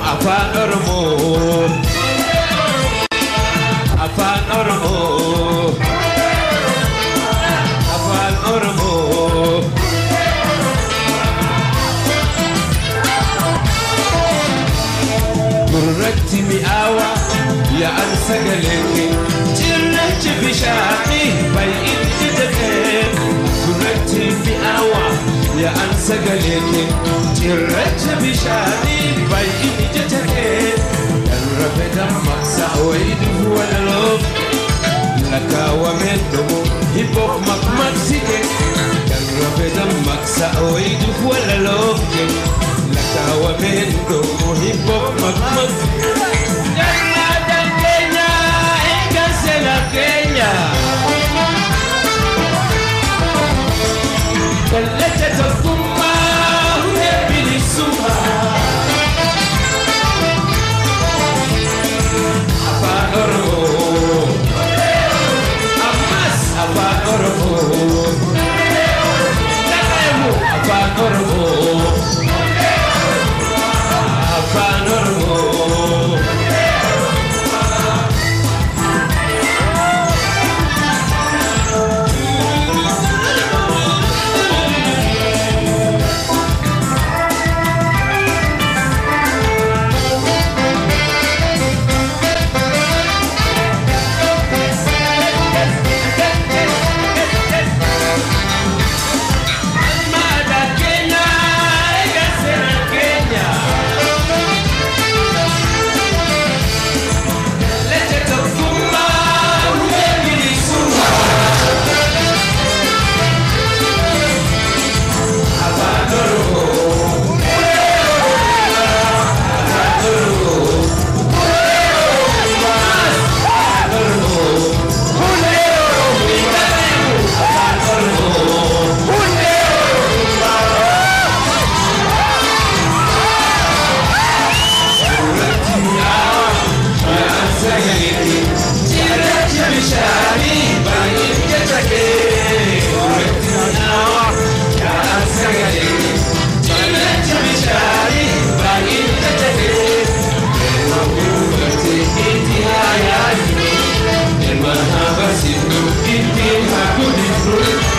afaan Oromoo afaan Oromoo afaan Oromoo gurratti mi'aawa yaa'an sagalee cirrachi bishaanii baay'inti jedhee gurratti mi'aawa yaa'an sagalee cirrachi bishaanii baay'inti jedhee darbe dammaqsa wayiduuf walaloof lakkaawwameen dhumu hip-hop maqmaqsite darbe dammaqsa wayiduuf walaloof lakkaawwameen dhumu hip-hop maqmaqsite jannatan keenya eegansela keenya kallacha tokkummaa hundee bilisummaa afaan Oromoo ammas afaan Oromoo afaan Oromoo afaan Oromoo Inti